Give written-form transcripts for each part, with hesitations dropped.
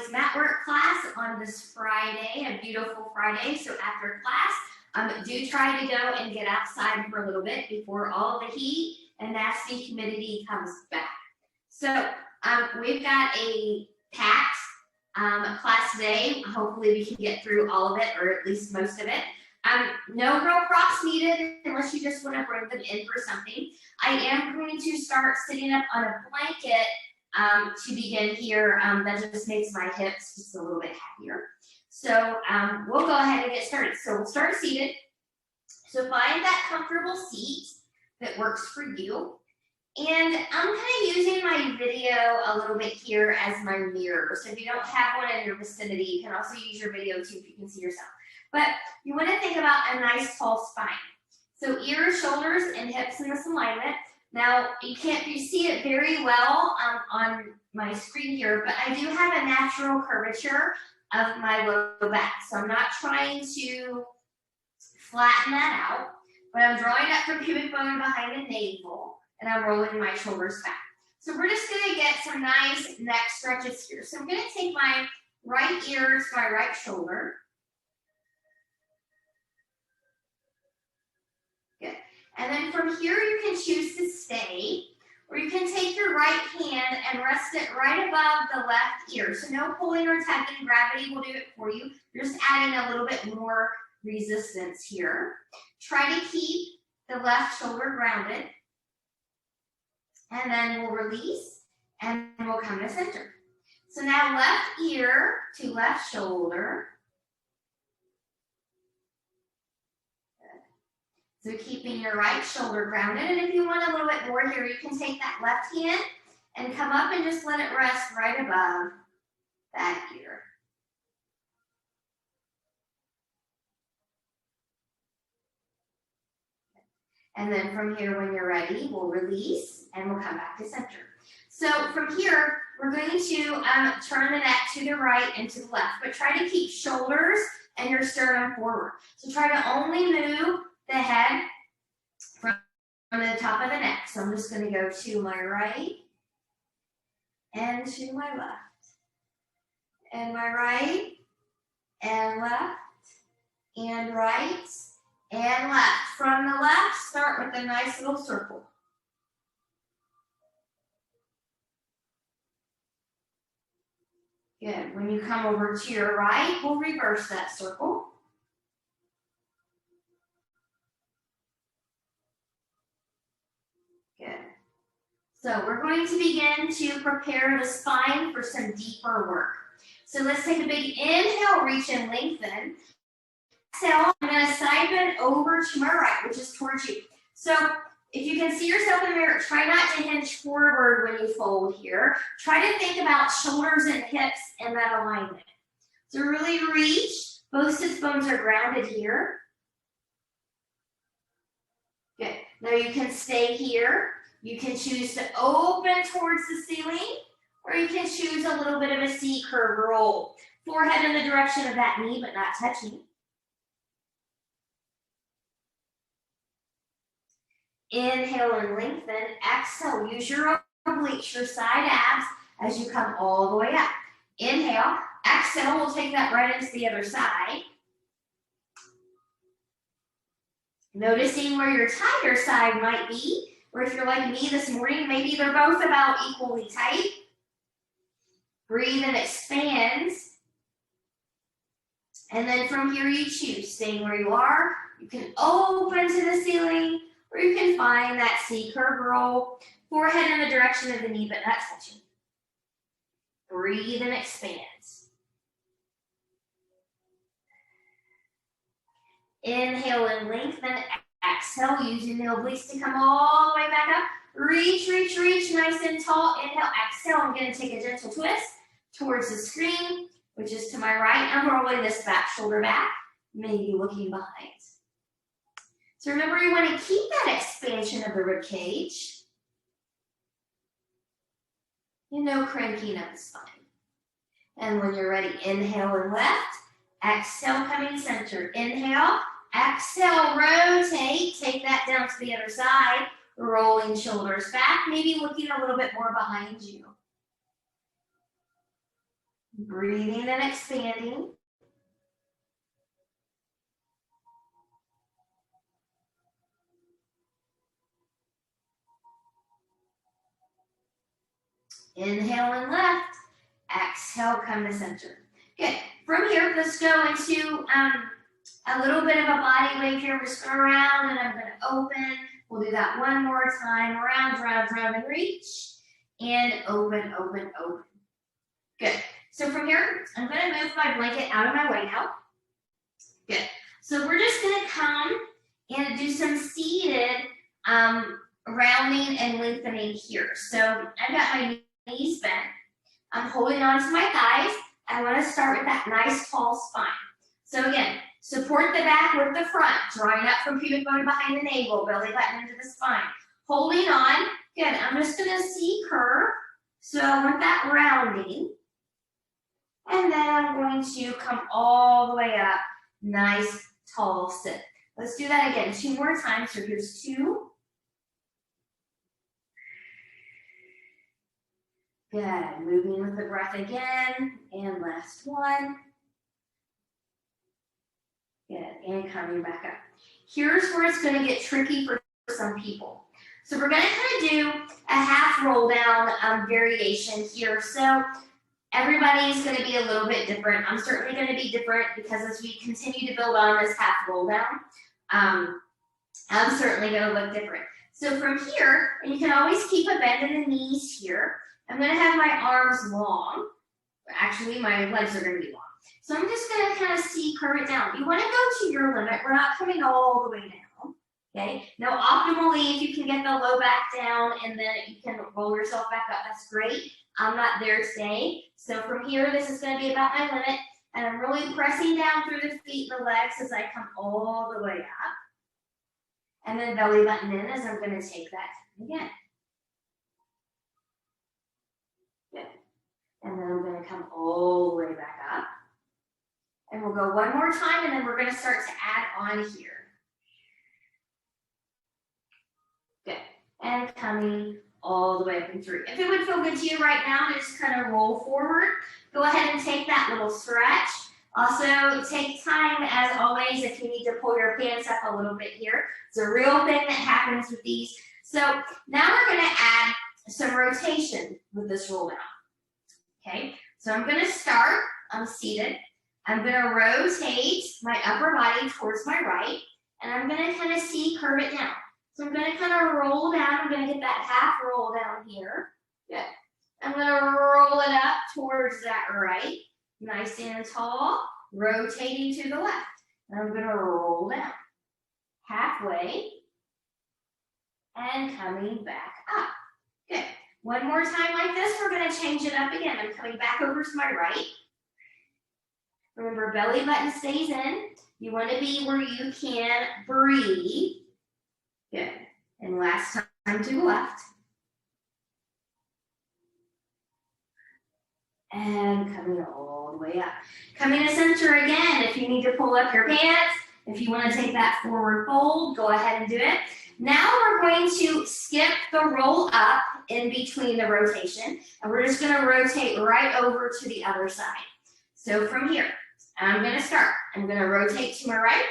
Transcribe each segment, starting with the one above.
Matwork class on this Friday, a beautiful Friday. So after class, do try to go and get outside for a little bit before all the heat and nasty humidity comes back. So we've got a packed class today. Hopefully we can get through all of it, or at least most of it. No real props needed unless you just want to bring them in for something. I am going to start sitting up on a blanket to begin here. That just makes my hips just a little bit happier. So we'll go ahead and get started. So we'll start seated. So find that comfortable seat that works for you. And I'm kind of using my video a little bit here as my mirror. So if you don't have one in your vicinity, you can also use your video too if you can see yourself. But you want to think about a nice tall spine. So ears, shoulders, and hips in this alignment. Now, you can't see it very well on my screen here, but I do have a natural curvature of my low back. So I'm not trying to flatten that out, but I'm drawing up from pubic bone behind the navel, and I'm rolling my shoulders back. So we're just going to get some nice neck stretches here. So I'm going to take my right ear to my right shoulder. Good. And then from here, you can choose to stay, or you can take your right hand and rest it right above the left ear. So no pulling or tugging, gravity will do it for you. You're just adding a little bit more resistance here. Try to keep the left shoulder grounded. And then we'll release, and we'll come to center. So now left ear to left shoulder. So keeping your right shoulder grounded, and if you want a little bit more here, you can take that left hand and come up and just let it rest right above that ear. And then from here, when you're ready, we'll release and we'll come back to center. So from here, we're going to turn the neck to the right and to the left, but try to keep shoulders and your sternum forward. So try to only move the head from the top of the neck. So I'm just going to go to my right and to my left. And my right and left and right and left. From the left, start with a nice little circle. Good. When you come over to your right, we'll reverse that circle. Good. So we're going to begin to prepare the spine for some deeper work. So let's take a big inhale, reach and lengthen. Exhale, I'm going to side bend over to my right, which is towards you. So if you can see yourself in the mirror, try not to hinge forward when you fold here. Try to think about shoulders and hips in that alignment. So really reach. Both sits bones are grounded here. Good. Now you can stay here. You can choose to open towards the ceiling, or you can choose a little bit of a C curve roll. Forehead in the direction of that knee, but not touching. Inhale and lengthen. Exhale, use your obliques, your side abs as you come all the way up. Inhale, exhale, we'll take that right into the other side. Noticing where your tighter side might be, or if you're like me this morning, maybe they're both about equally tight. Breathe and expand. And then from here you choose, staying where you are. You can open to the ceiling, or you can find that C curve roll, forehead in the direction of the knee, but not touching. Breathe and expand. Inhale and lengthen. Exhale, using the obliques to come all the way back up. Reach, reach, reach, nice and tall. Inhale, exhale. I'm going to take a gentle twist towards the screen, which is to my right. I'm rolling this back shoulder back, maybe looking behind. So remember, you want to keep that expansion of the rib cage. You know, cranking up the spine. And when you're ready, inhale and left. Exhale, coming center. Inhale, exhale, rotate. Take that down to the other side. Rolling shoulders back, maybe looking a little bit more behind you. Breathing and expanding. Inhale and lift. Exhale, come to center. Good. From here, let's go into a little bit of a body wave here. We're just going around and I'm going to open. We'll do that one more time. Round, round, round, and reach. And open, open, open. Good. So from here, I'm going to move my blanket out of my way now. Good. So we're just going to come and do some seated rounding and lengthening here. So I've got my knees bent. I'm holding on to my thighs. I want to start with that nice tall spine. So again, support the back with the front, drawing up from pubic bone behind the navel, belly button into the spine. Holding on. Good. I'm just going to C-curve. So I want that rounding. And then I'm going to come all the way up. Nice, tall sit. Let's do that again 2 more times. So here's 2. Good. Moving with the breath again. And last one. Good. And coming back up. Here's where it's going to get tricky for some people. So we're going to kind of do a half roll down variation here. So everybody's going to be a little bit different. I'm certainly going to be different because as we continue to build on this half roll down, I'm certainly going to look different. So from here, and you can always keep a bend in the knees here, I'm going to have my arms long. Actually, my legs are going to be long. So I'm just going to kind of C-curve it down. You want to go to your limit. We're not coming all the way down. Okay. Now, optimally, if you can get the low back down and then you can roll yourself back up, that's great. I'm not there today. So from here, this is going to be about my limit. And I'm really pressing down through the feet and the legs as I come all the way up. And then belly button in as I'm going to take that again. Good. And then I'm going to come all the way back up. And we'll go one more time, and then we're going to start to add on here. Good. And coming all the way up and through. If it would feel good to you right now to just kind of roll forward, go ahead and take that little stretch. Also, take time, as always, if you need to pull your pants up a little bit here. It's a real thing that happens with these. So now we're going to add some rotation with this roll down. Okay, so I'm going to start, I'm seated. I'm going to rotate my upper body towards my right, and I'm going to kind of C-curve it down. So I'm going to kind of roll down. I'm going to get that half roll down here. Good. I'm going to roll it up towards that right. Nice and tall. Rotating to the left. And I'm going to roll down. Halfway. And coming back up. Good. One more time like this. We're going to change it up again. I'm coming back over to my right. Remember, belly button stays in. You want to be where you can breathe. Good. And last time to the left. And coming all the way up. Coming to center again. If you need to pull up your pants, if you want to take that forward fold, go ahead and do it. Now we're going to skip the roll up in between the rotation. And we're just going to rotate right over to the other side. So from here, I'm going to start. I'm going to rotate to my right.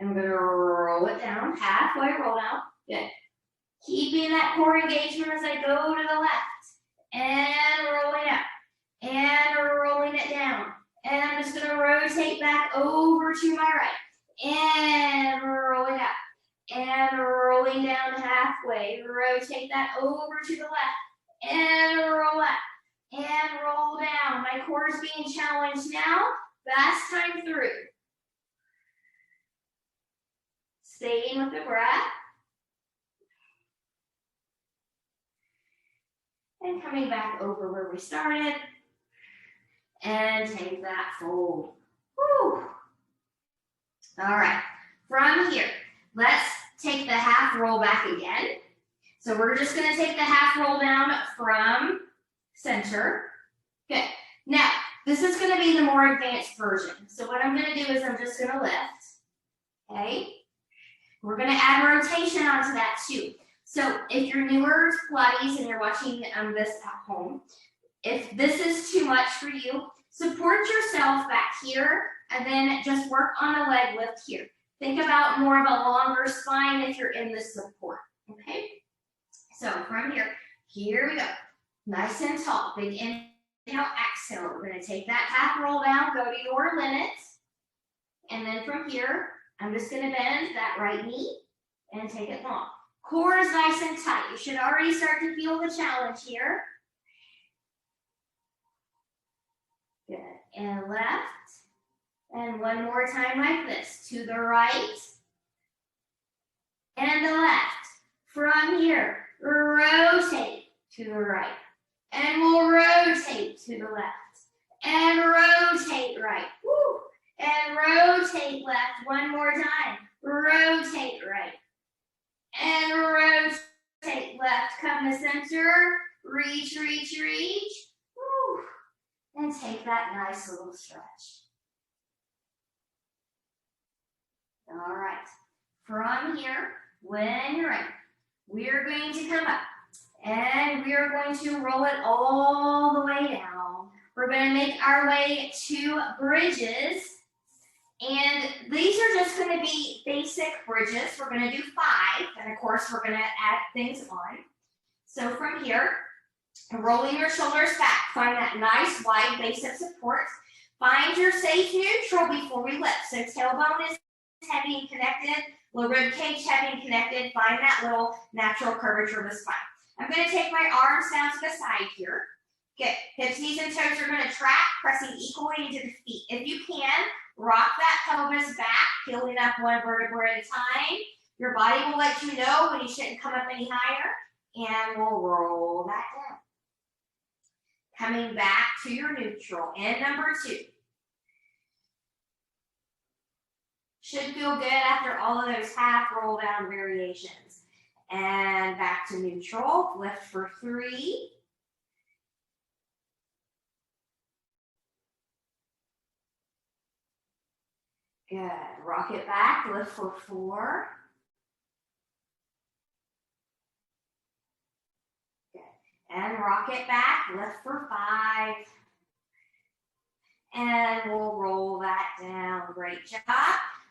I'm going to roll it down, halfway roll down. Good. Keeping that core engagement as I go to the left. And rolling up. And rolling it down. And I'm just going to rotate back over to my right. And rolling up. And rolling down halfway. Rotate that over to the left. And roll up. And roll down. My core is being challenged now. Last time through. Staying with the breath. And coming back over where we started. And take that fold. Whew. All right. From here, let's take the half roll back again. So we're just going to take the half roll down from center. Good. Now, this is going to be the more advanced version. So what I'm going to do is I'm just going to lift. Okay. We're going to add rotation onto that too. So if you're newer to Pilates and you're watching this at home, if this is too much for you, Support yourself back here, and then just work on the leg lift here. Think about more of a longer spine if you're in the support, okay? So from here we go. Nice and tall, big inhale, exhale. We're gonna take that half roll down, go to your limit. And then from here, I'm just gonna bend that right knee and take it long. Core is nice and tight. You should already start to feel the challenge here. Good, and left. And one more time like this, to the right and the left. From here, rotate to the right. And we'll rotate to the left. And rotate right. Woo. And rotate left one more time. Rotate right. And rotate left. Come to center. Reach, reach, reach. Woo. And take that nice little stretch. All right. From here, when you're ready, we're going to come up. And we are going to roll it all the way down. We're going to make our way to bridges. And these are just going to be basic bridges. We're going to do 5. And of course, we're going to add things on. So from here, rolling your shoulders back. Find that nice wide base of support. Find your safe neutral before we lift. So tailbone is heavy and connected. Little rib cage heavy and connected. Find that little natural curvature of the spine. I'm going to take my arms down to the side here. Good. Hips, knees, and toes are going to track, pressing equally into the feet. If you can, rock that pelvis back, peeling up one vertebra at a time. Your body will let you know when you shouldn't come up any higher, and we'll roll that down. Coming back to your neutral in number 2. Should feel good after all of those half roll down variations. And back to neutral, lift for 3. Good, rock it back, lift for 4. Good, and rock it back, lift for 5. And we'll roll that down, great job.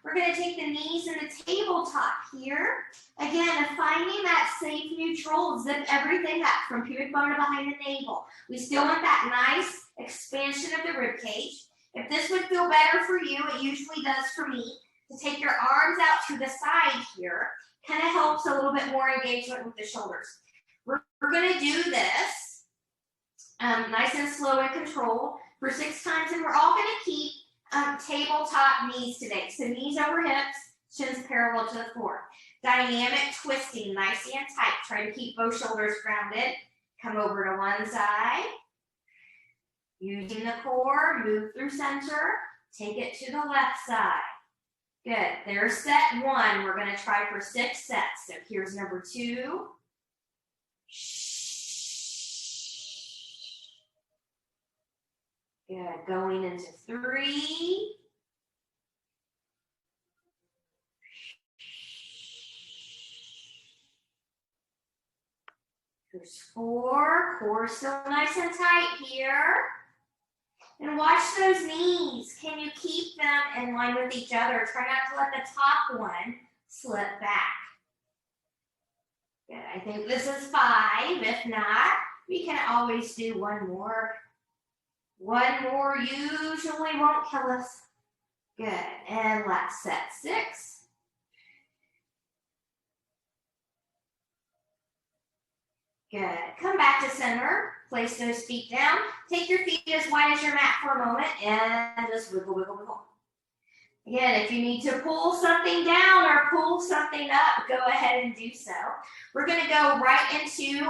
We're going to take the knees and the tabletop here. Again, finding that safe neutral, zip everything up from pubic bone to behind the navel. We still want that nice expansion of the rib cage. If this would feel better for you, it usually does for me, to take your arms out to the side here. Kind of helps a little bit more engagement with the shoulders. We're going to do this nice and slow and controlled for 6 times, and we're all going to keep tabletop knees today. So knees over hips, shins parallel to the floor. Dynamic twisting, nice and tight. Try to keep both shoulders grounded. Come over to one side. Using the core, move through center. Take it to the left side. Good. There's set 1. We're going to try for 6 sets. So here's number 2. Good. Going into 3. Here's 4. Core still nice and tight here. And watch those knees. Can you keep them in line with each other? Try not to let the top one slip back. Good. I think this is 5. If not, we can always do one more. One more usually won't kill us. Good. And last set 6. Good. Come back to center. Place those feet down. Take your feet as wide as your mat for a moment and just wiggle, wiggle, wiggle. Again, if you need to pull something down or pull something up, go ahead and do so. We're going to go right into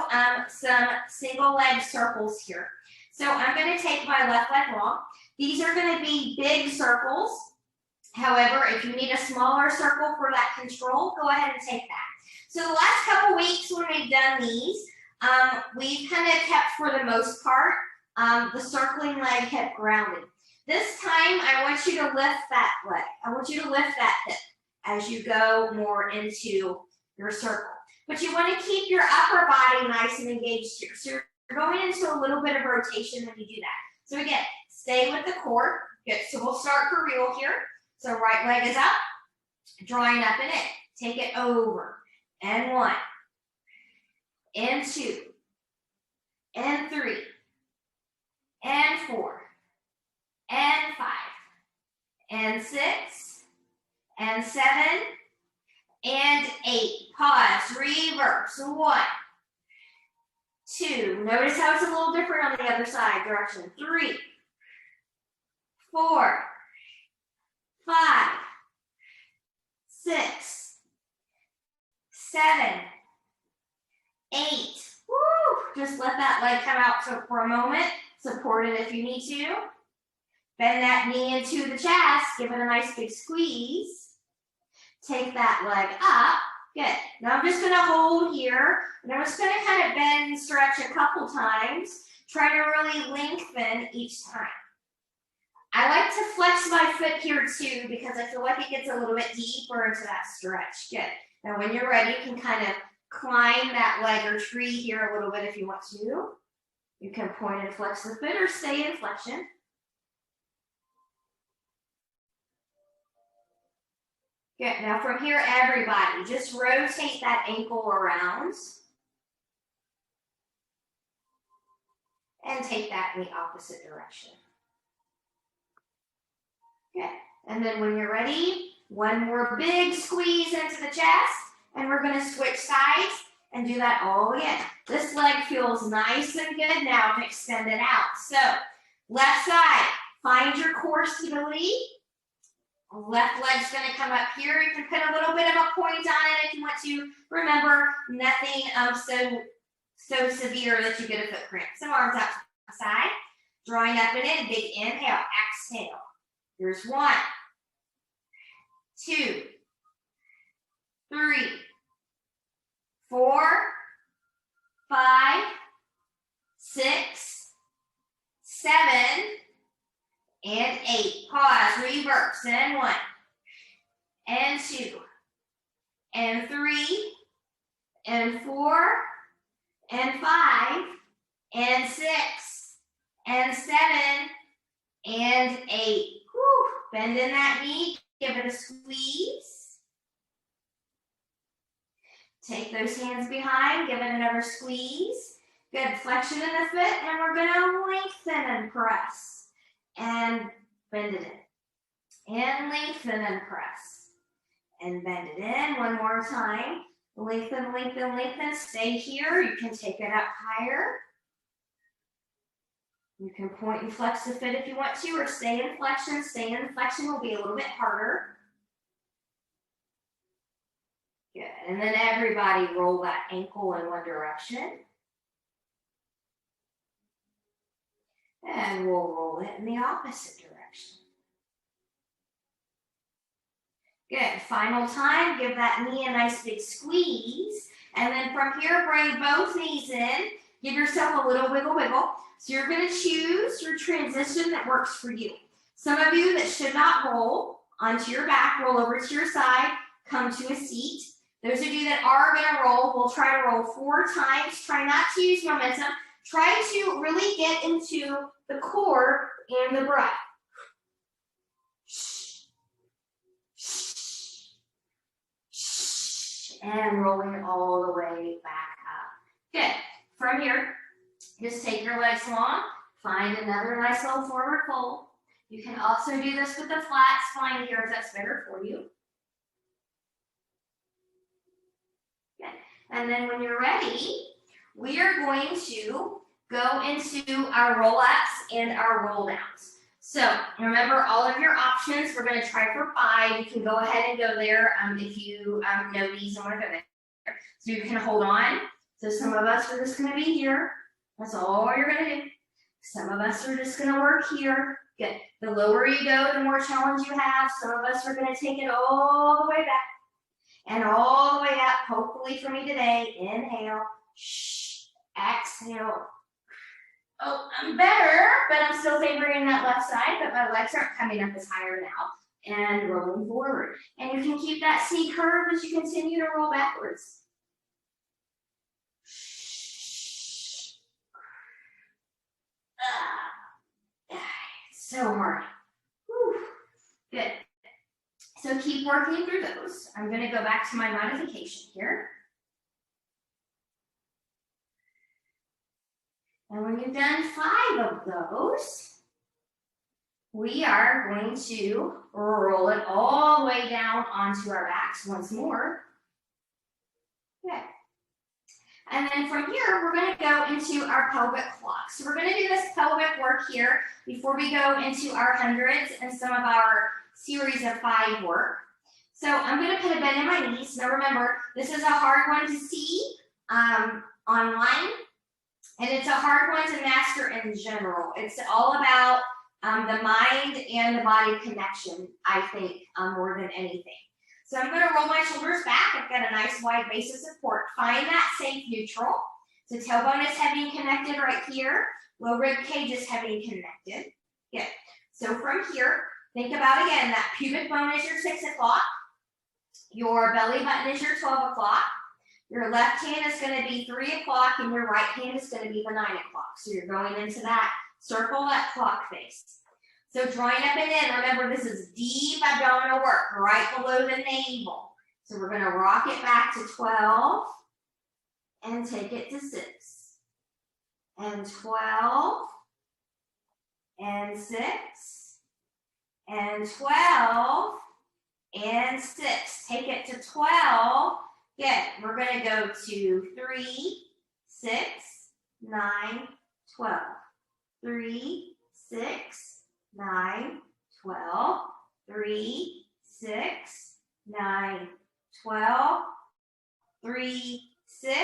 some single leg circles here. So I'm going to take my left leg long. These are going to be big circles. However, if you need a smaller circle for that control, go ahead and take that. So the last couple weeks when we've done these, we've kind of kept, for the most part, the circling leg hip grounded. This time, I want you to lift that leg. I want you to lift that hip as you go more into your circle. But you want to keep your upper body nice and engaged here. So you're going into a little bit of rotation when you do that. So again, Stay with the core. Good, so we'll start for real here. So right leg is up, drawing up and in. Take it over. And 1, and 2, and 3, and 4, and 5, and 6, and 7, and 8. Pause, reverse. 1, 2. Notice how it's a little different on the other side direction. 3, 4, 5, 6, 7, 8. Woo! Just let that leg come out for a moment. Support it if you need to. Bend that knee into the chest. Give it a nice big squeeze. Take that leg up. Good. Now I'm just going to hold here. And I'm just going to kind of bend and stretch a couple times. Try to really lengthen each time. I like to flex my foot here too because I feel like it gets a little bit deeper into that stretch. Good. Now when you're ready, you can kind of climb that leg or tree here a little bit if you want to. You can point and flex the foot or stay in flexion. Good. Now from here, everybody, just rotate that ankle around. And take that in the opposite direction. Good. And then when you're ready, one more big squeeze into the chest. And we're going to switch sides and do that all again. This leg feels nice and good now to extend it out. So left side, find your core stability. Left leg's going to come up here. You can put a little bit of a point on it if you want to. Remember, nothing so severe that you get a foot cramp. So arms out to the side. Drawing up and in. Big inhale. Exhale. Here's 1, 2, 3, 4, 5, 6, 7, and 8. Pause, reverse, and 1, and 2, and 3, and 4, and 5, and 6, and 7, and 8. Whew. Bend in that knee, give it a squeeze. Take those hands behind, give it another squeeze. Good, flexion in the foot, and we're gonna lengthen and press. And bend it in. And lengthen and press. And bend it in one more time. Lengthen, lengthen, lengthen. Stay here. You can take it up higher. You can point and flex the foot if you want to, or stay in flexion. Staying in flexion will be a little bit harder. Good. And then everybody roll that ankle in one direction. And we'll roll it in the opposite direction. Good. Final time, give that knee a nice big squeeze. And then from here, bring both knees in. Give yourself a little wiggle, wiggle. So you're going to choose your transition that works for you. Some of you that should not roll onto your back, roll over to your side, come to a seat. Those of you that are going to roll, we'll try to roll 4 times. Try not to use momentum. Try to really get into the core and the breath. And rolling all the way back up. Good. From here, just take your legs long. Find another nice little forward fold. You can also do this with the flat spine here if that's better for you. Good. And then when you're ready, we are going to go into our roll-ups and our roll-downs. So remember all of your options. We're going to try for 5. You can go ahead and go there if you know these and want to go there. So you can hold on. So some of us are just going to be here. That's all you're going to do. Some of us are just going to work here. Good. The lower you go, the more challenge you have. Some of us are going to take it all the way back and all the way up. Hopefully for me today, inhale, exhale. Oh, I'm better, but I'm still favoring that left side, but my legs aren't coming up as higher now. And rolling forward. And you can keep that C curve as you continue to roll backwards. So hard. Whew. Good. So keep working through those. I'm going to go back to my modification here. And when you've done 5 of those, we are going to roll it all the way down onto our backs once more. Good. And then from here, we're going to go into our pelvic clock. So we're going to do this pelvic work here before we go into our hundreds and some of our series of 5 work. So I'm going to put a bend in my knees. Now remember, this is a hard one to see online, and it's a hard one to master in general. It's all about the mind and the body connection, I think, more than anything. So I'm going to roll my shoulders back. I've got a nice wide base of support. Find that safe neutral. So tailbone is heavy and connected right here. Low rib cage is heavy and connected. Good. So from here, think about again, that pubic bone is your 6 o'clock. Your belly button is your 12 o'clock. Your left hand is going to be 3 o'clock and your right hand is going to be the 9 o'clock. So you're going into that circle, that clock face. So drawing up and in, remember this is deep abdominal work, right below the navel. So we're going to rock it back to 12 and take it to 6. And 12 and 6 and 12 and 6. Take it to 12. Good. We're going to go to 3, 6, 9, 12. 3, 6, 9, 12, 3, 6, 9, 12, 3, 6,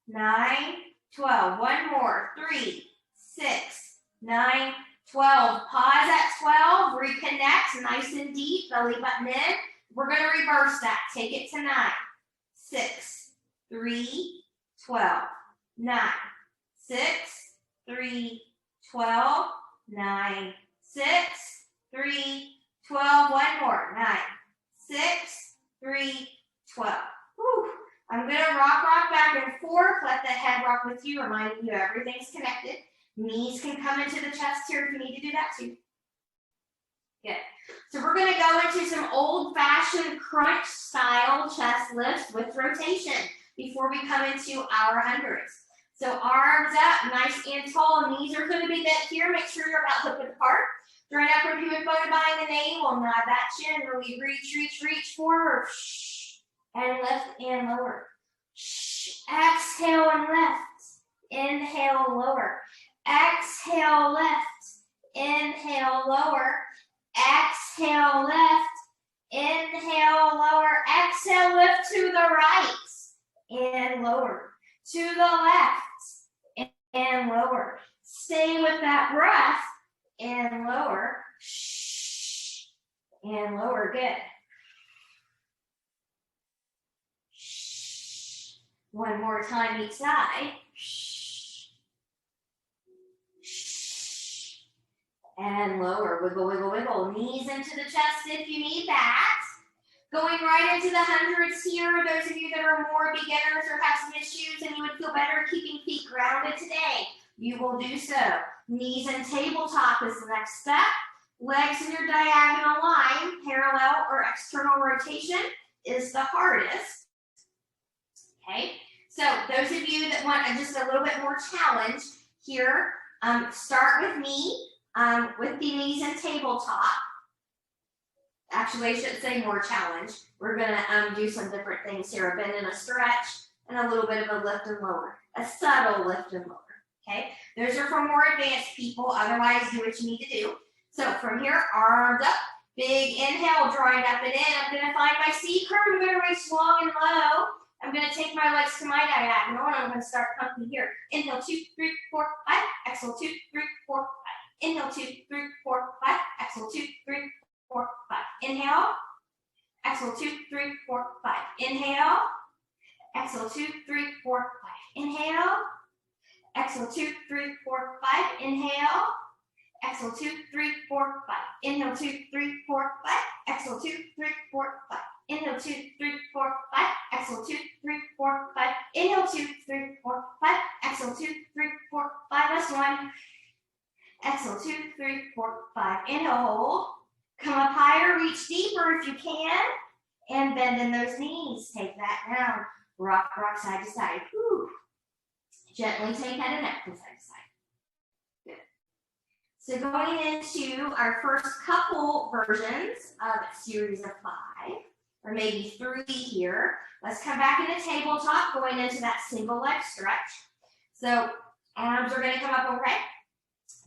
9, 12. One more. 3, 6, 9, 12. Pause at 12. Reconnect nice and deep. Belly button in. We're going to reverse that. Take it to 9, 6, 3, 12, 9, 6, 3, 12, 9, 6, 3, 12. One more. 9, 6, 3, 12. Whew. I'm going to rock back and forth. Let the head rock with you, reminding you everything's connected. Knees can come into the chest here if you need to do that too. Good. So we're going to go into some old-fashioned crunch style chest lifts with rotation before we come into our hundreds. So arms up, nice and tall. Knees are going to be bent here. Make sure you're about hip width apart. Join upper pubic bone behind the navel. Nod that chin. Really reach forward. And lift and lower. Exhale and lift. Inhale, lower. Exhale, lift. Inhale, lower. Exhale, lift. Inhale, lower. Exhale, lift to the right. And lower. To the left. And lower. Stay with that breath. And lower. And lower. Good. One more time each side. And lower. Wiggle, wiggle, wiggle. Knees into the chest if you need that. Going right into the hundreds here. Those of you that are more beginners or have some issues and you would feel better keeping feet grounded today, you will do so. Knees and tabletop is the next step. Legs in your diagonal line, parallel or external rotation is the hardest. Okay, so those of you that want just a little bit more challenge here, start with me with the knees and tabletop. Actually, I should say more challenge. We're going to do some different things here, a bend and a stretch, and a little bit of a lift and lower, a subtle lift and lower. Okay, those are for more advanced people. Otherwise, do what you need to do. So from here, arms up, big inhale, drawing up and in. I'm going to find my C curve. I'm going to reach long and low. I'm going to take my legs to my diagonal, and I'm going to start pumping here. Inhale, 2, 3, 4, 5. Exhale, 2, 3, 4, 5. Inhale, 2, 3, 4, 5. Exhale, 2, 3, 4, 5. Inhale. Exhale, 2, 3, 4, 5. Inhale. Exhale, 2, 3, 4, 5. Inhale. Exhale, 2, 3, 4, 5. Inhale. Exhale, 2, 3, 4, 5. Inhale, 2, 3, 4, 5. Exhale, 2, 3, 4, 5. Inhale, 2, 3, 4, 5. Exhale, 2, 3, 4, 5. Inhale, 2, 3, 4, 5. Exhale, 2, 3, 4, 5. Last one. Exhale, 2, 3, 4, 5. Inhale, hold. Come up higher, reach deeper if you can. And bend in those knees. Take that down. Rock, rock, side to side. Whew. Gently take head and neck from side to side. Good. So going into our first couple versions of a series of 5, or maybe 3 here. Let's come back into tabletop, going into that single leg stretch. So arms are going to come up overhead.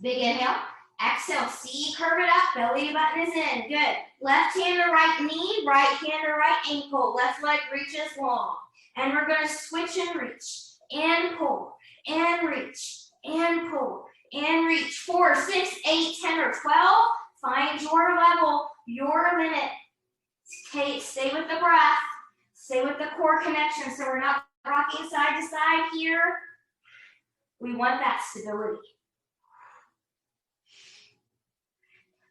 Big inhale. Exhale, C, curve it up, belly button is in. Good. Left hand to right knee, right hand to right ankle. Left leg reaches long. And we're going to switch and reach. And pull. And reach. And pull. And reach. 4, 6, 8, 10, or 12. Find your level, your limit. Okay, stay with the breath. Stay with the core connection so we're not rocking side to side here. We want that stability.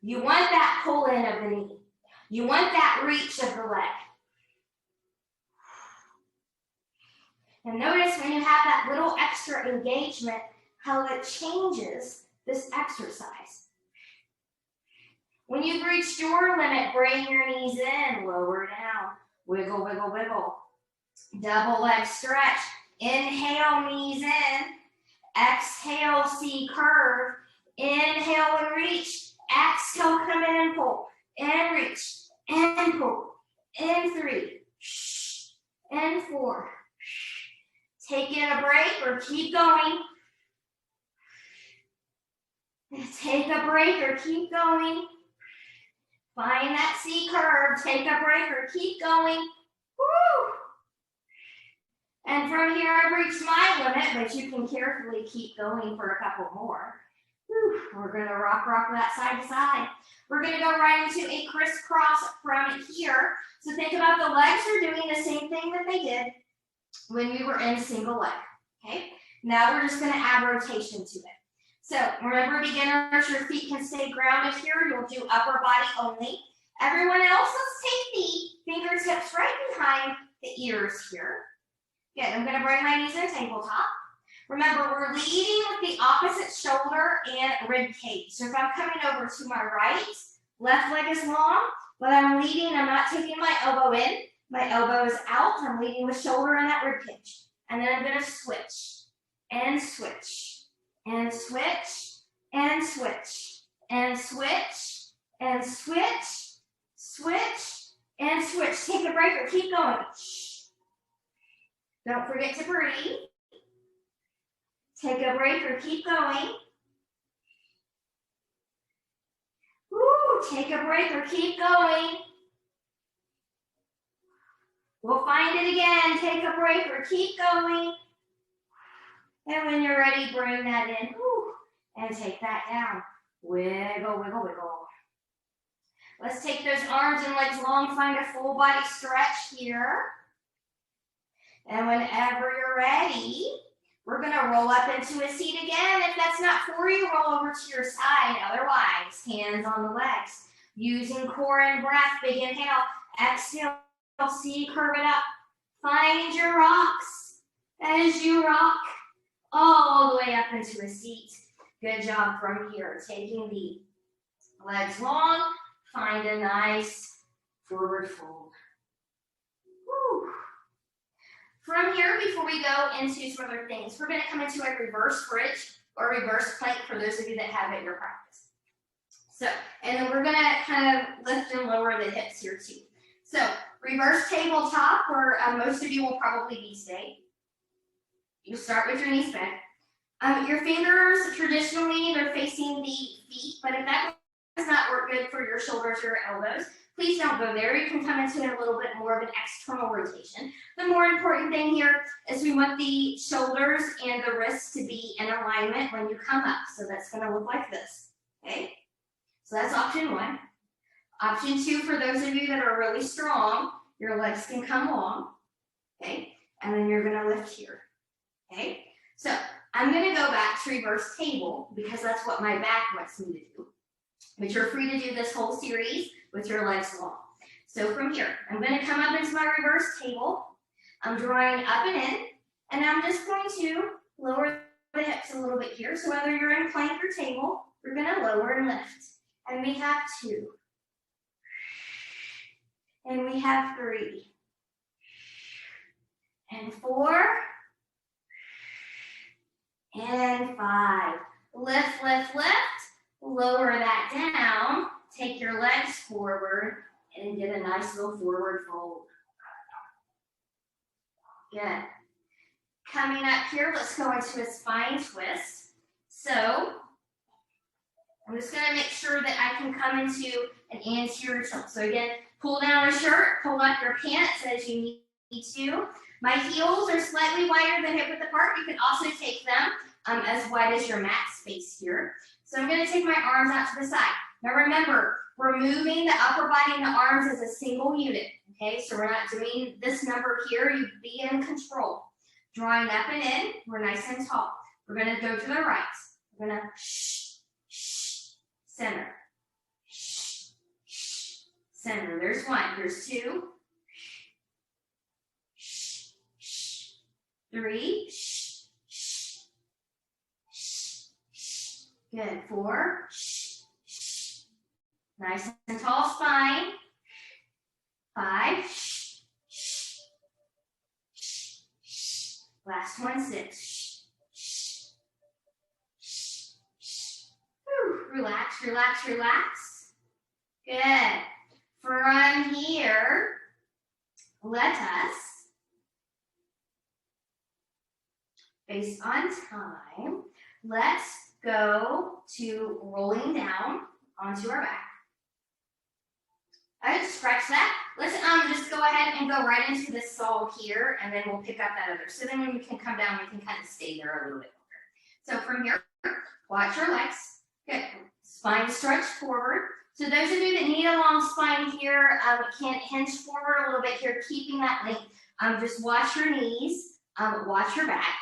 You want that pull in of the knee. You want that reach of the leg. And notice when you have that little extra engagement, how it changes this exercise. When you've reached your limit, bring your knees in, lower down. Wiggle, wiggle, wiggle. Double leg stretch. Inhale, knees in. Exhale, C curve. Inhale and reach. Exhale, come in and pull. And reach. And pull. And 3. And 4. Take in a break or keep going. Take a break or keep going. Find that C curve. Take a break or keep going. Woo! And from here, I've reached my limit, but you can carefully keep going for a couple more. Whew. We're going to rock, rock that side to side. We're going to go right into a crisscross from here. So think about the legs are doing the same thing that they did when we were in single leg. Okay? Now we're just going to add rotation to it. So remember, beginners, your feet can stay grounded here. You'll do upper body only. Everyone else, let's take the fingertips right behind the ears here. Good. I'm going to bring my knees in tabletop. Remember, we're leading with the opposite shoulder and rib cage. So if I'm coming over to my right, left leg is long, but I'm leading, I'm not taking my elbow in. My elbow is out. I'm leading with shoulder and that rib cage. And then I'm going to switch and switch. And switch, and switch, and switch, and switch, switch, and switch. Take a break or keep going. Don't forget to breathe. Take a break or keep going. Woo, take a break or keep going. We'll find it again. Take a break or keep going. And when you're ready, bring that in, whew, and take that down. Wiggle, wiggle, wiggle. Let's take those arms and legs long, find a full body stretch here. And whenever you're ready, we're gonna roll up into a seat again. If that's not for you, roll over to your side. Otherwise, hands on the legs. Using core and breath, big inhale. Exhale, C, curve it up. Find your rocks as you rock. All the way up into a seat. Good job from here. Taking the legs long. Find a nice forward fold. Whew. From here, before we go into some other things, we're going to come into a reverse bridge or reverse plank for those of you that have it in your practice. So, and then we're going to kind of lift and lower the hips here too. So, reverse tabletop, where most of you will probably be today. You start with your knees bent. Your fingers, traditionally, they're facing the feet, but if that does not work good for your shoulders or your elbows, please don't go there. You can come into a little bit more of an external rotation. The more important thing here is we want the shoulders and the wrists to be in alignment when you come up. So that's going to look like this, okay? So that's option 1. Option 2, for those of you that are really strong, your legs can come long, okay? And then you're going to lift here. Okay, so I'm going to go back to reverse table because that's what my back wants me to do. But you're free to do this whole series with your legs long. So from here, I'm going to come up into my reverse table. I'm drawing up and in, and I'm just going to lower the hips a little bit here. So whether you're in plank or table, We're gonna lower and lift. And we have 2. And we have 3. And 4. And 5. Lift, lift, lift. Lower that down. Take your legs forward and get a nice little forward fold. Good. Coming up here, let's go into a spine twist. So, I'm just going to make sure that I can come into an anterior tilt. So again, pull down a shirt, pull up your pants as you need to. My heels are slightly wider than hip width apart. You can also take them as wide as your mat space here. So I'm going to take my arms out to the side. Now remember, we're moving the upper body and the arms as a single unit. Okay, so we're not doing this number here. You be in control. Drawing up and in, we're nice and tall. We're going to go to the right. We're going to center. Center. There's 1. There's 2. 3. Good. 4. Nice and tall spine. 5. Last one, 6. Whew. Relax, relax, relax. Good. From here, let us, based on time, let's go to rolling down onto our back. All right, scratch that. Let's just go ahead and go right into this sole here, and then we'll pick up that other. So then when we can come down, we can kind of stay there a little bit longer. So from here, watch your legs. Good. Spine stretch forward. So those of you that need a long spine here, can hinge forward a little bit here, keeping that length. Just watch your knees, watch your back.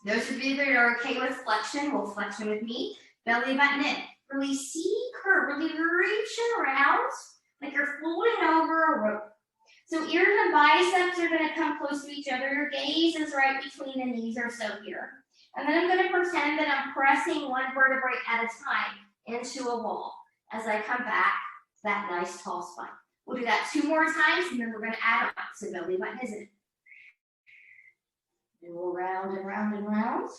Those of you that are okay with flexion, will flexion with me. Belly button in. Really C curve, really reach around like you're floating over a rope. So ears and biceps are going to come close to each other. Your gaze is right between the knees or so here. And then I'm going to pretend that I'm pressing one vertebrae at a time into a wall as I come back to that nice tall spine. We'll do that 2 more times, and then we're going to add on. So belly button is in. And we'll round and round and round.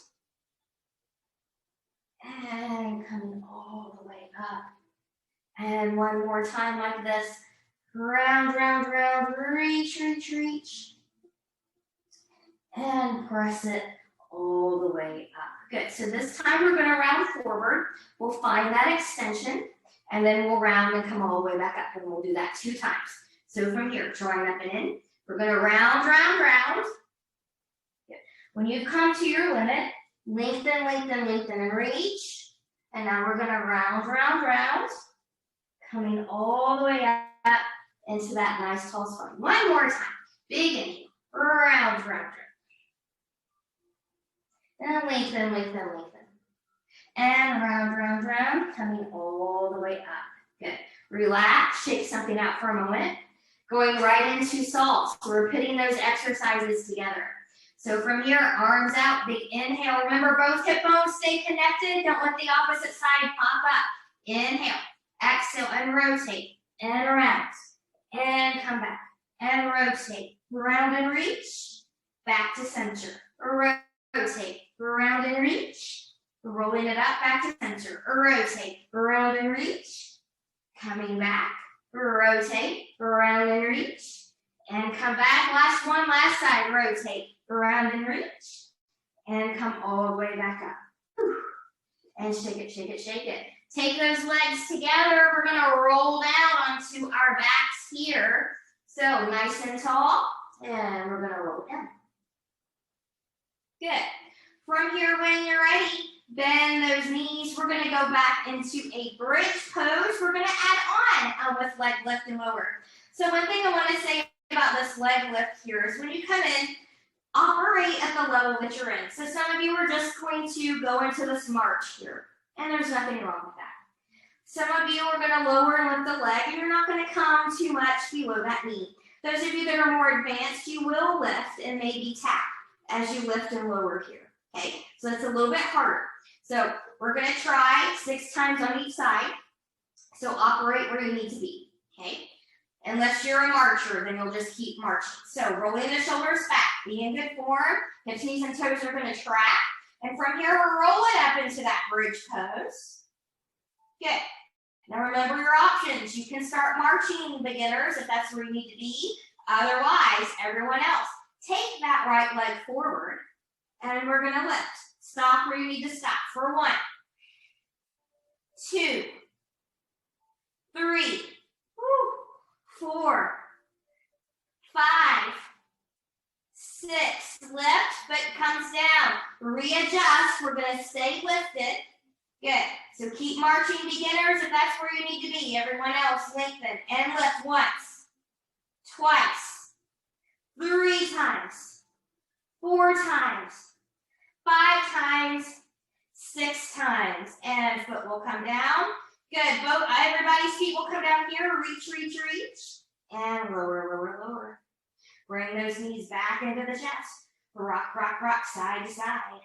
And coming all the way up. And one more time like this. Round, round, round, reach, reach, reach. And press it all the way up. Good, so this time we're gonna round forward. We'll find that extension, and then we'll round and come all the way back up, and we'll do that 2 times. So from here, drawing up and in, we're gonna round, round, round. Good. When you come to your limit, lengthen, lengthen, lengthen, and reach. And now we're gonna round, round, round. Coming all the way up into that nice tall spine. One more time. Big inhale. Round, round, round. And lengthen, lengthen, lengthen. And round, round, round. Coming all the way up. Good. Relax. Shake something out for a moment. Going right into salt. So we're putting those exercises together. So from here, arms out. Big inhale. Remember, both hip bones stay connected. Don't let the opposite side pop up. Inhale. Exhale and rotate and around and come back and rotate, round and reach, back to center, rotate, round and reach, rolling it up, back to center, rotate, round and reach, coming back, rotate, round and reach, and come back. Last one, last side, rotate, round and reach, and come all the way back up. Whew. And shake it, shake it, shake it. Take those legs together. We're going to roll down onto our backs here. So nice and tall, and we're going to roll down. Good. From here, when you're ready, bend those knees. We're going to go back into a bridge pose. We're going to add on with leg lift and lower. So one thing I want to say about this leg lift here is when you come in, operate at the level that you're in. So some of you are just going to go into this march here. And there's nothing wrong with that. Some of you are going to lower and lift the leg, and you're not going to come too much below that knee. Those of you that are more advanced, you will lift and maybe tap as you lift and lower here. Okay, so it's a little bit harder. So we're gonna try 6 times on each side. So operate where you need to be, okay? Unless you're a marcher, then you'll just keep marching. So rolling the shoulders back, be in good form. Hips, knees, and toes are gonna track. And from here, we're rolling up into that bridge pose. Good. Now remember your options. You can start marching, beginners, if that's where you need to be. Otherwise, everyone else, take that right leg forward, and we're gonna lift. Stop where you need to stop for 1, 2, 3, 4, 5, 6. Lift, but comes down. Readjust. We're going to stay lifted. Good. So keep marching, beginners, if that's where you need to be. Everyone else, lengthen and lift once, twice, 3 times, 4 times, 5 times, 6 times. And foot will come down. Good. Everybody's feet will come down here. Reach, reach, reach. And lower, lower, lower. Bring those knees back into the chest. Rock, rock, rock, side to side.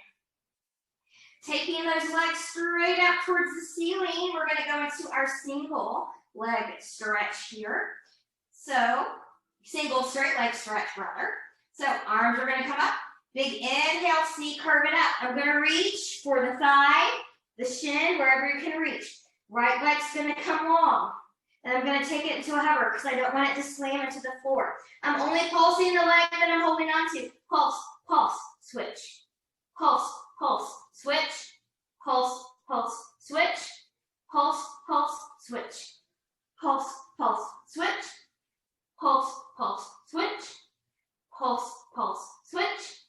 Taking those legs straight up towards the ceiling, we're going to go into our single leg stretch here. So, single straight leg stretch, rather. So, arms are going to come up. Big inhale, C, curve it up. I'm going to reach for the thigh, the shin, wherever you can reach. Right leg's going to come long. And I'm going to take it into a hover because I don't want it to slam into the floor. I'm only pulsing the leg that I'm holding on to. Pulse, pulse, switch. Pulse, pulse, switch. Pulse, pulse, switch. Pulse, pulse, switch. Pulse, pulse, switch. Pulse, pulse, switch. Pulse, pulse, switch.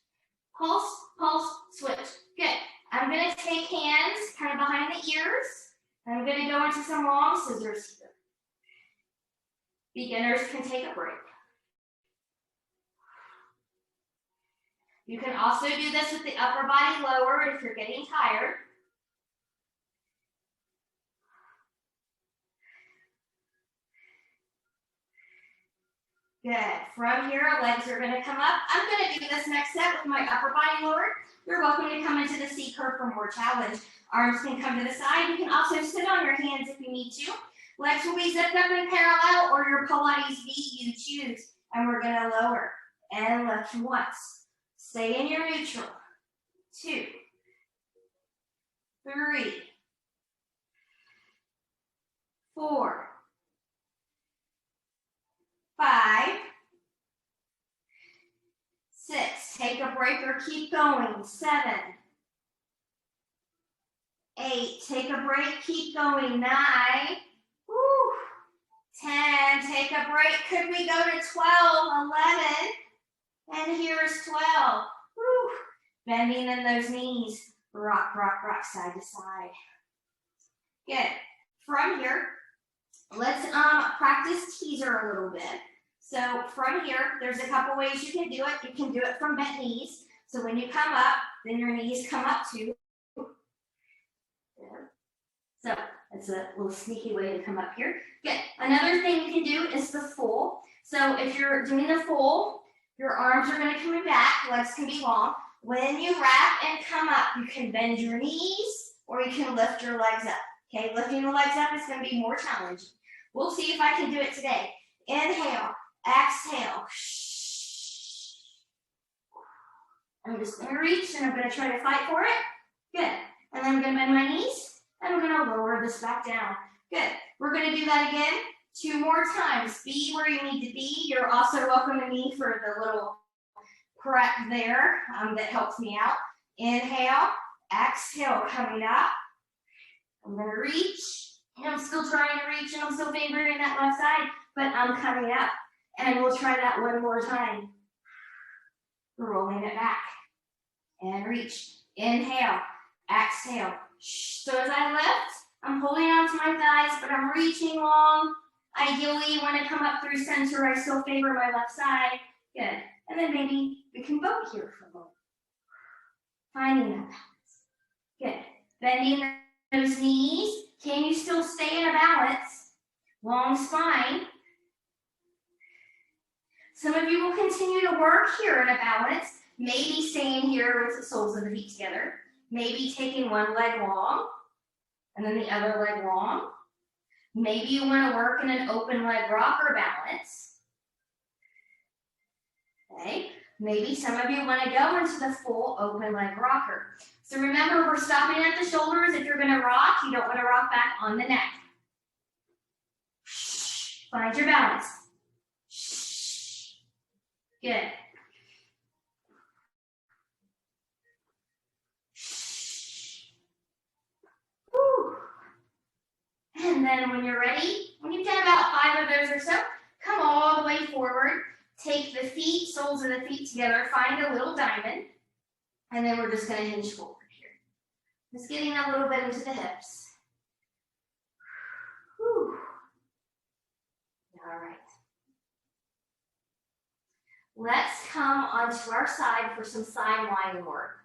Pulse, pulse, switch. Good. I'm going to take hands kind of behind the ears. I'm going to go into some long scissors here. Beginners can take a break. You can also do this with the upper body lowered if you're getting tired. Good. From here, legs are going to come up. I'm going to do this next set with my upper body lowered. You're welcome to come into the C curve for more challenge. Arms can come to the side. You can also sit on your hands if you need to. Legs will be zipped up in parallel or your Pilates V, you choose. And we're going to lower and lift once. Stay in your neutral. 2, 3, 4, 5, 6. Take a break or keep going. 7, 8. Take a break, keep going. 9. Woo. 10, take a break. Could we go to 12, 11? And here's 12. Woo. Bending in those knees. Rock, rock, rock, side to side. Good. From here, let's practice teaser a little bit. So from here, there's a couple ways you can do it. You can do it from bent knees. So when you come up, then your knees come up too. So that's a little sneaky way to come up here. Good. Another thing you can do is the full. So if you're doing the full, your arms are going to come back, legs can be long. When you wrap and come up, you can bend your knees or you can lift your legs up. Okay, lifting the legs up is going to be more challenging. We'll see if I can do it today. Inhale, exhale. I'm just going to reach and I'm going to try to fight for it. Good. And then I'm going to bend my knees. And I'm going to lower this back down. Good. We're going to do that again 2 more times. Be where you need to be. You're also welcome to me for the little prep there that helps me out. Inhale, exhale, coming up. I'm going to reach. And I'm still trying to reach and I'm still favoring that left side, but I'm coming up. And we'll try that 1 more time. Rolling it back. And reach. Inhale, exhale. So as I lift, I'm holding on to my thighs, but I'm reaching long. Ideally, you want to come up through center. I still favor my left side. Good. And then maybe we can boat here for a moment. Finding that balance. Good. Bending those knees. Can you still stay in a balance? Long spine. Some of you will continue to work here in a balance. Maybe staying here with the soles of the feet together. maybe taking one leg long and then the other leg long. Maybe you want to work in an open leg rocker balance. Okay. Maybe some of you want to go into the full open leg rocker. So remember, we're stopping at the shoulders. If you're going to rock, you don't want to rock back on the neck. Find your balance. Good. Whew. And then when you're ready, when you've done about 5 of those or so, come all the way forward. Take the feet, soles of the feet together, find a little diamond, and then we're just going to hinge forward here. Just getting a little bit into the hips. Whew. All right. Let's come onto our side for some side lying work.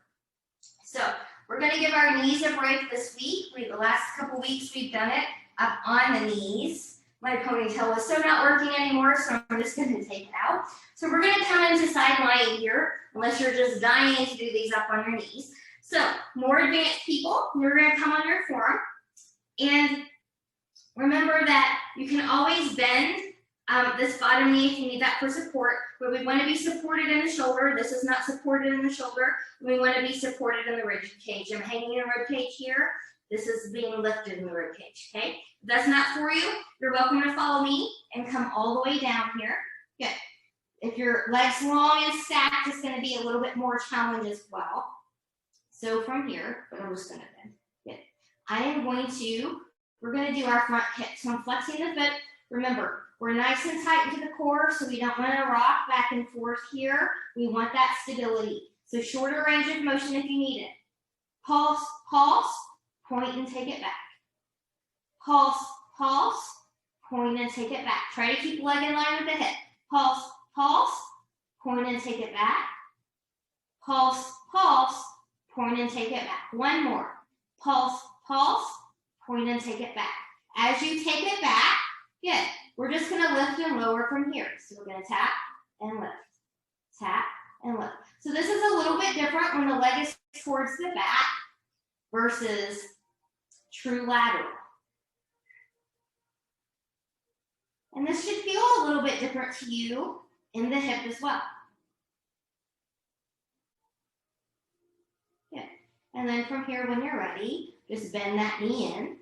So we're going to give our knees a break this week. The last couple weeks we've done it up on the knees. My ponytail is so not working anymore, so I'm just going to take it out. So we're going to come into side lying here, unless you're just dying to do these up on your knees. So more advanced people, you're going to come on your forearm. And remember that you can always bend this bottom knee if you need that for support, but we want to be supported in the shoulder. This is not supported in the shoulder. We want to be supported in the rib cage. I'm hanging in the rib cage here. This is being lifted in the rib cage, okay? If that's not for you, you're welcome to follow me and come all the way down here. Good. If your leg's long and stacked, it's going to be a little bit more challenge as well. So from here, but I'm just going to bend. Good. We're going to do our front kick. So I'm flexing the foot. Remember, we're nice and tight into the core, so we don't want to rock back and forth here. We want that stability. So shorter range of motion if you need it. Pulse, pulse, point and take it back. Pulse, pulse, point and take it back. Try to keep leg in line with the hip. Pulse, pulse, point and take it back. Pulse, pulse, point and take it back. One more. Pulse, pulse, point and take it back. As you take it back, good. We're just going to lift and lower from here. So we're going to tap and lift. Tap and lift. So this is a little bit different when the leg is towards the back versus true lateral. And this should feel a little bit different to you in the hip as well. Good. And then from here, when you're ready, just bend that knee in.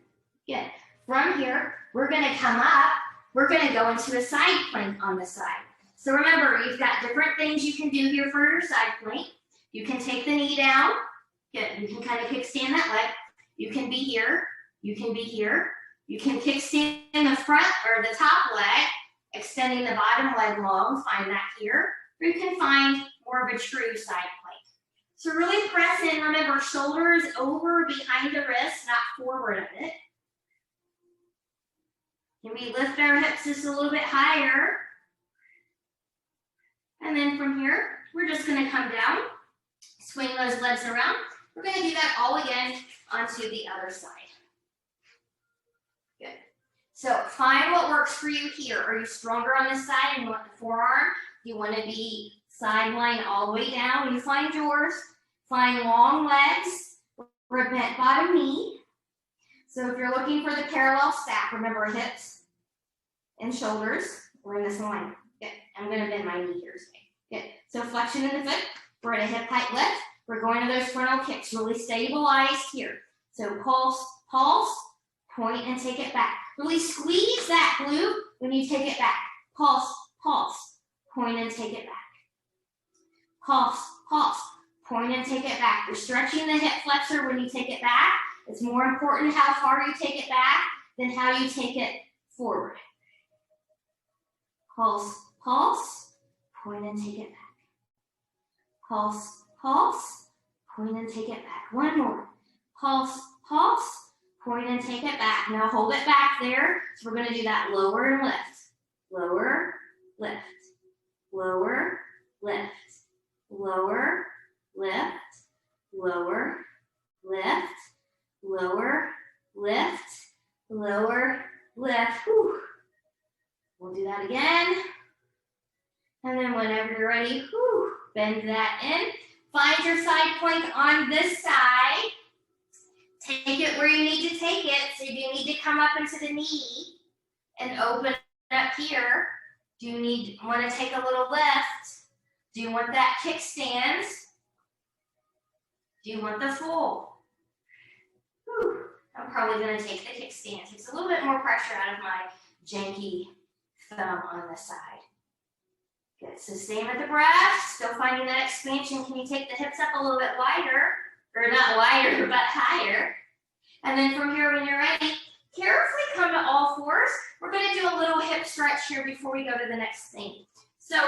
Good. From here, we're going to come up. We're going to go into a side plank on the side. So remember, you've got different things you can do here for your side plank. You can take the knee down. Good. You can kind of kickstand that leg. You can be here. You can be here. You can kickstand the front or the top leg, extending the bottom leg long. Find that here. Or you can find more of a true side plank. So really press in. Remember, shoulders over behind the wrist, not forward of it. Can we lift our hips just a little bit higher? And then from here, we're just going to come down, swing those legs around. We're going to do that all again onto the other side. Good. So find what works for you here. Are you stronger on this side and you want the forearm? You want to be sideline all the way down. You find yours. Find long legs or a bent bottom knee. So if you're looking for the parallel stack, remember hips and shoulders. We're in this line. Good. I'm going to bend my knee here today. Good. So flexion in the foot. We're at a hip height lift. We're going to those frontal kicks. Really stabilized here. So pulse, pulse, point and take it back. Really squeeze that glute when you take it back. Pulse, pulse, point and take it back. Pulse, pulse, point and take it back. You're stretching the hip flexor when you take it back. It's more important how far you take it back than how you take it forward. Pulse, pulse, point and take it back. Pulse, pulse, point and take it back. One more. Pulse, pulse, point and take it back. Now hold it back there. So we're going to do that lower and lift. Lower, lift. Lower, lift. Lower, lift. Lower, lift. Lower, lift. Lower, lift. Whew. We'll do that again. And then whenever you're ready, bend that in. Find your side plank on this side. take it where you need to take it. So do you need to come up into the knee and open up here? Do you want to take a little lift? Do you want that kickstand? Do you want the full? Whew. I'm probably going to take the kickstand. It takes a little bit more pressure out of my janky thumb on the side. Good, so stay with the breath, still finding that expansion. Can you take the hips up a little bit wider? Or not wider, but higher. And then from here, when you're ready, carefully come to all fours. We're going to do a little hip stretch here before we go to the next thing. So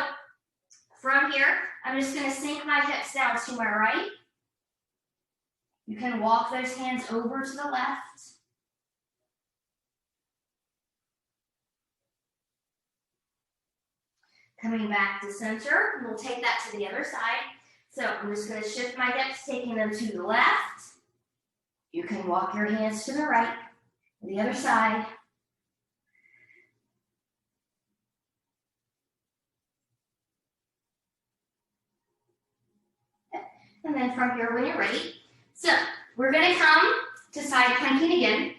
from here, I'm just going to sink my hips down to my right. You can walk those hands over to the left. Coming back to center, we'll take that to the other side. So I'm just going to shift my hips, taking them to the left. You can walk your hands to the right, the other side. And then from here, when you're ready. So we're going to come to side planking again.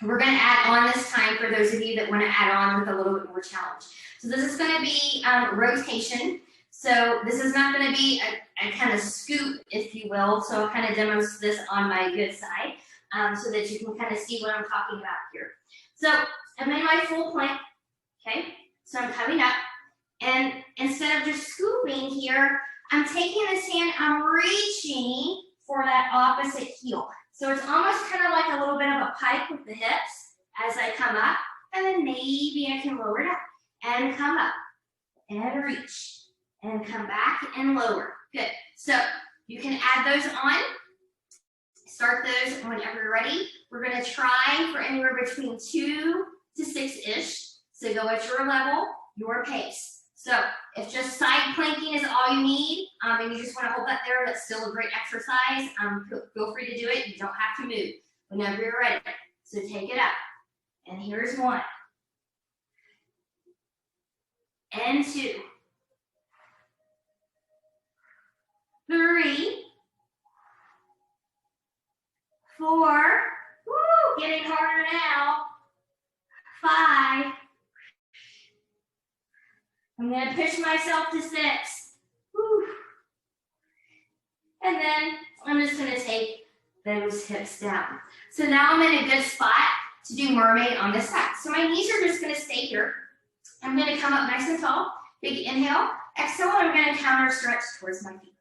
We're going to add on this time for those of you that want to add on with a little bit more challenge. So this is going to be rotation. So this is not going to be a kind of scoop, if you will. So I'll kind of demonstrate this on my good side so that you can kind of see what I'm talking about here. So I'm in my full plank, okay? So I'm coming up, and instead of just scooping here, I'm taking this hand, I'm reaching for that opposite heel. So it's almost kind of like a little bit of a pike with the hips as I come up, and then maybe I can lower it up and come up and reach and come back and lower. Good. So you can add those on. Start those whenever you're ready. We're going to try for anywhere between 2 to 6-ish. So go at your level, your pace. So if just side planking is all you need, and you just want to hold that there, that's still a great exercise. Feel free to do it. You don't have to move whenever you're ready. So take it up. And here's 1. And 2. 3. 4. Woo, getting harder now. 5. I'm going to push myself to 6. Woo. And then I'm just going to take those hips down. So now I'm in a good spot to do mermaid on this side. So my knees are just going to stay here. I'm going to come up nice and tall. Big inhale. Exhale, I'm going to counter stretch towards my feet.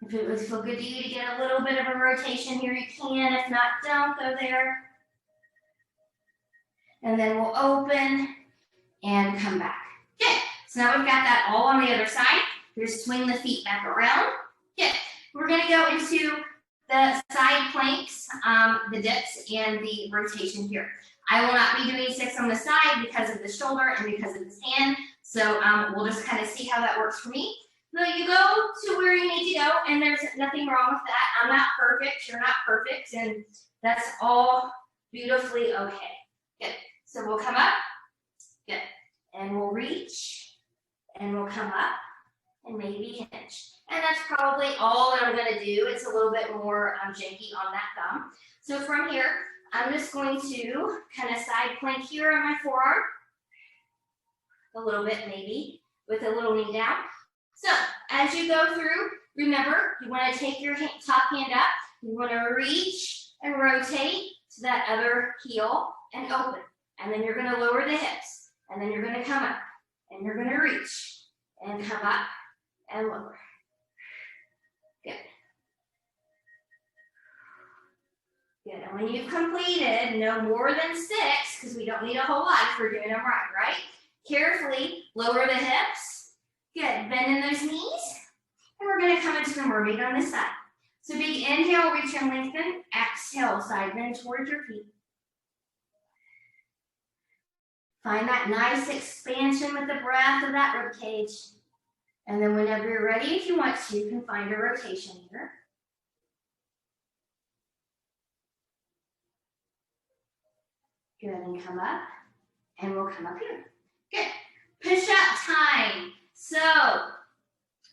If it would feel good to you to get a little bit of a rotation here, you can. If not, don't go there. And then we'll open and come back. Good. So now we've got that all on the other side. Here's swing the feet back around. Good. We're going to go into the side planks, the dips, and the rotation here. I will not be doing 6 on the side because of the shoulder and because of this hand. So we'll just kind of see how that works for me. So you go to where you need to go, and there's nothing wrong with that. I'm not perfect. You're not perfect. And that's all beautifully okay. Good. So we'll come up. Good. And we'll reach. And we'll come up. And maybe hinge. And that's probably all that I'm going to do. It's a little bit more janky on that thumb. So from here, I'm just going to kind of side plank here on my forearm. A little bit maybe, with a little knee down. So as you go through, remember, you want to take your top hand up. You want to reach and rotate to that other heel and open. And then you're going to lower the hips. And then you're going to come up. And you're going to reach and come up and lower. Good. Good. And when you've completed no more than 6, because we don't need a whole lot if we're doing them right? Carefully lower the hips. Good. Bend in those knees. And we're going to come into the mermaid on this side. So big inhale, reach and lengthen. Exhale, side bend towards your feet. Find that nice expansion with the breath of that rib cage. And then whenever you're ready, if you want to, you can find a rotation here. Good, and come up. And we'll come up here. Good. Push-up time. So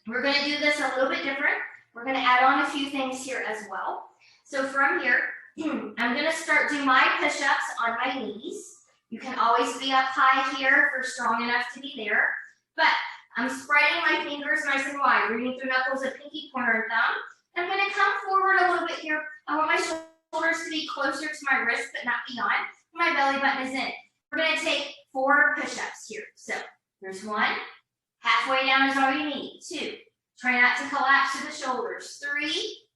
we're going to do this a little bit different. We're gonna add on a few things here as well. So from here, I'm gonna start doing my push-ups on my knees. You can always be up high here if you're strong enough to be there. But I'm spreading my fingers nice and wide, reaching through knuckles at pinky, pointer, and thumb. I'm gonna come forward a little bit here. I want my shoulders to be closer to my wrist, but not beyond. My belly button is in. We're gonna take 4 push-ups here. So there's 1. Halfway down is all you need. 2. Try not to collapse to the shoulders. 3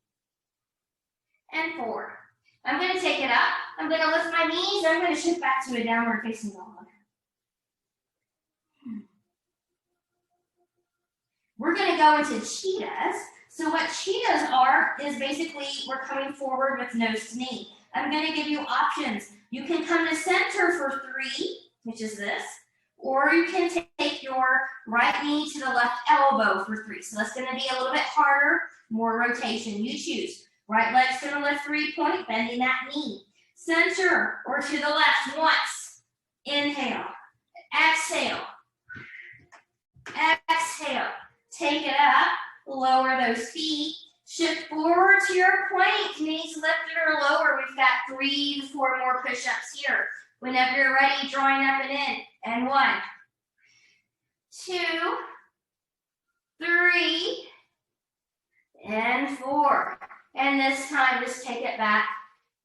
and 4. I'm gonna take it up. I'm gonna lift my knees. I'm gonna shift back to a downward facing dog. We're gonna go into cheetahs. So what cheetahs are is basically we're coming forward with nose to knee. I'm gonna give you options. You can come to center for 3, which is this, or you can take your right knee to the left elbow for 3. So that's gonna be a little bit harder, more rotation. You choose. Right leg's gonna lift 3-point, bending that knee. Center or to the left once. Inhale. Exhale. Exhale. Take it up. Lower those feet. Shift forward to your plank. Knees lifted or lower. We've got 3 to 4 more push-ups here. Whenever you're ready, drawing up and in. And 1, 2, 3, and 4. And this time, just take it back,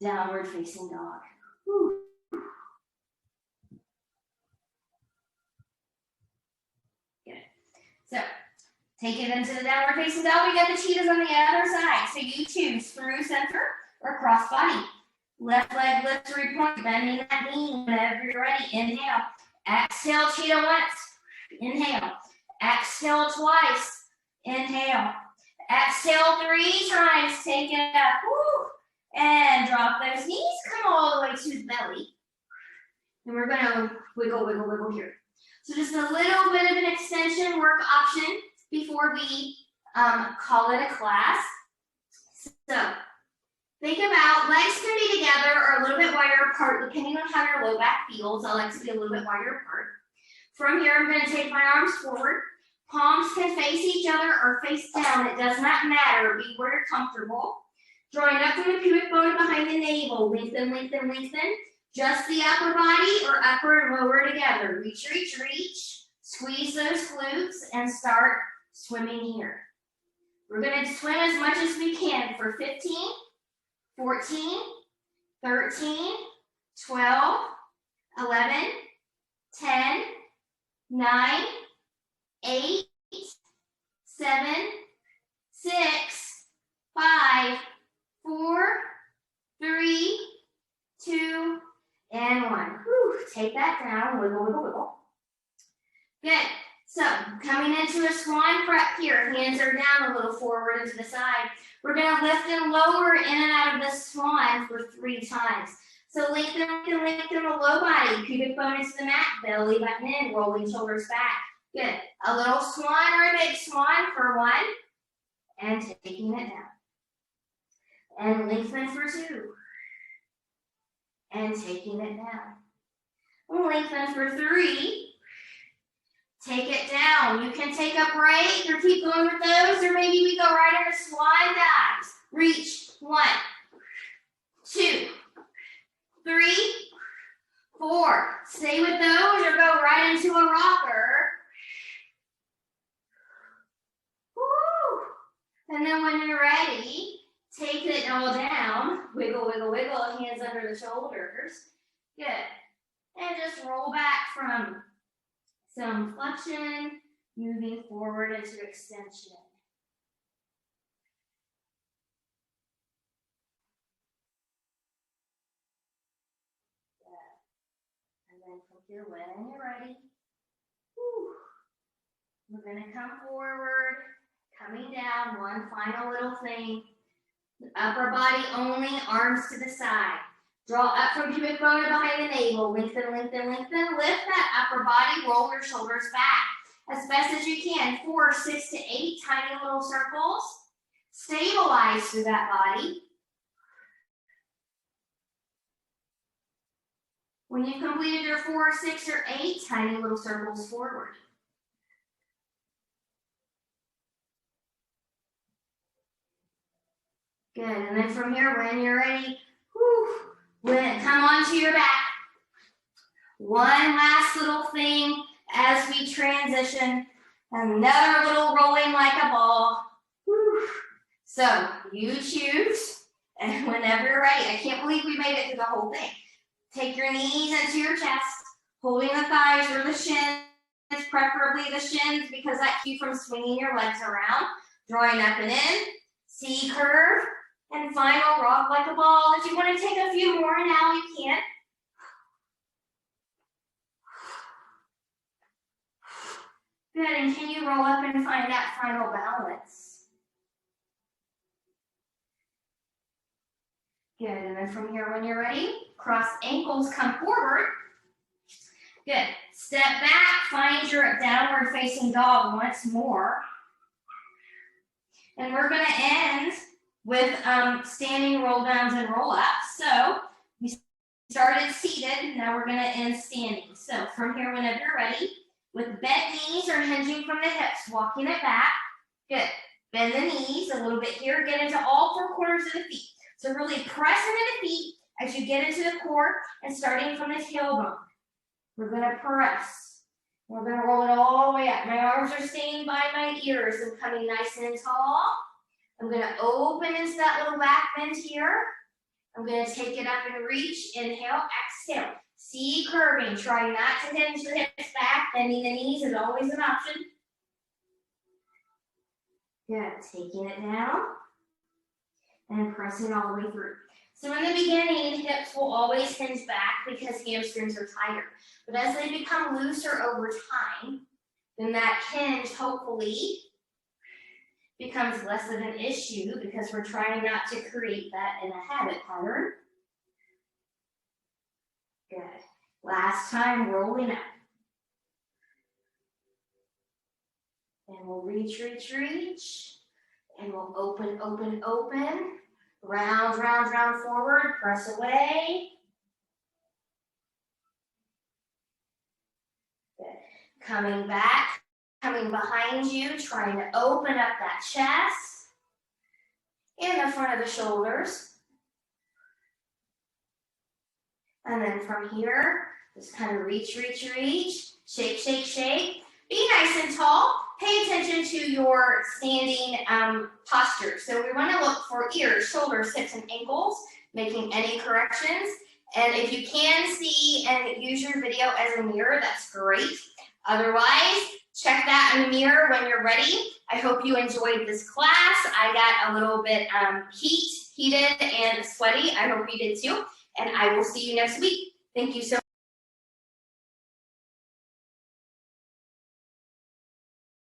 downward facing dog. Whew. Good. So, take it into the downward facing dog. We got the cheetahs on the other side. So you choose through center or cross body. Left leg lift 3-point, bending that knee whenever you're ready. Inhale. Exhale, cheetah once. Inhale. Exhale twice. Inhale. Exhale 3 times. Take it up. Woo. And drop those knees. Come all the way to the belly. And we're going to wiggle, wiggle, wiggle here. So just a little bit of an extension work option before we call it a class. So think about legs can be together or a little bit wider apart depending on how your low back feels. I like to be a little bit wider apart. From here, I'm going to take my arms forward. Palms can face each other or face down. It does not matter. Be where you're comfortable. Drawing up from the pubic bone behind the navel. Lengthen, lengthen, lengthen. Just the upper body or upper and lower together. Reach, reach, reach. Squeeze those glutes and start swimming here. We're going to swim as much as we can for 15, 14, 13, 12, 11, 10, 9, 8, 7, 6, 5, 4, 3, 2, and 1. Whew. Take that down. Wiggle, wiggle, wiggle. Good. So coming into a swan prep here. Hands are down a little forward and to the side. We're going to lift and lower in and out of the swan for 3 times. So lengthen, lengthen, lengthen the low body. Pubic bone into the mat. Belly button in. Rolling shoulders back. Good. A little swan or a big swan for 1. And taking it down. And lengthen for 2. And taking it down. And lengthen for 3. Take it down. You can take a break or keep going with those, or maybe we go right into swan dives. Reach. 1, 2, 3, 4. Stay with those or go right into a rocker. Woo. And then when you're ready, take it all down. Wiggle, wiggle, wiggle. Hands under the shoulders. Good. And just roll back from some flexion, moving forward into extension. Good. And then from here, when you're ready, we're going to come forward, coming down, one final little thing. Upper body only, arms to the side. Draw up from pubic bone behind the navel. Lengthen, lengthen, lengthen. Lift that upper body. Roll your shoulders back as best as you can. 4, 6 to 8 tiny little circles. Stabilize through that body. When you've completed your 4, 6, or 8 tiny little circles forward. Good, and then from here, when you're ready, come onto your back. One last little thing as we transition. Another little rolling like a ball. So you choose, and whenever you're ready, I can't believe we made it through the whole thing. Take your knees into your chest, holding the thighs or the shins, preferably the shins, because that keeps you from swinging your legs around. Drawing up and in, C curve, and final rock like a ball. If you want to take a few more now, you can. Good, and can you roll up and find that final balance? Good, and then from here, when you're ready, cross ankles, come forward. Good, step back, find your downward facing dog once more. And we're gonna end with standing roll downs and roll ups. So we started seated, now we're gonna end standing. So from here, whenever you're ready, with bent knees or hinging from the hips, walking it back. Good. Bend the knees a little bit here. Get into all four corners of the feet. So really press into the feet as you get into the core and starting from the tailbone. We're going to press. We're going to roll it all the way up. My arms are staying by my ears and coming nice and tall. I'm going to open into that little back bend here. I'm going to take it up and reach. Inhale, exhale. C curving, try not to hinge the hips back, bending the knees is always an option. Good, taking it down and pressing all the way through. So in the beginning, hips will always hinge back because hamstrings are tighter. But as they become looser over time, then that hinge hopefully becomes less of an issue because we're trying not to create that in a habit pattern. Good. Last time, rolling up. And we'll reach, reach, reach. And we'll open, open, open. Round, round, round forward. Press away. Good. Coming back, coming behind you, trying to open up that chest. In the front of the shoulders. And then from here, just kind of reach, reach, reach, shake, shake, shake. Be nice and tall. Pay attention to your standing posture. So we want to look for ears, shoulders, hips, and ankles, making any corrections. And if you can see and use your video as a mirror, that's great. Otherwise, check that in the mirror when you're ready. I hope you enjoyed this class. I got a little bit heated and sweaty. I hope you did too. And I will see you next week. Thank you so much.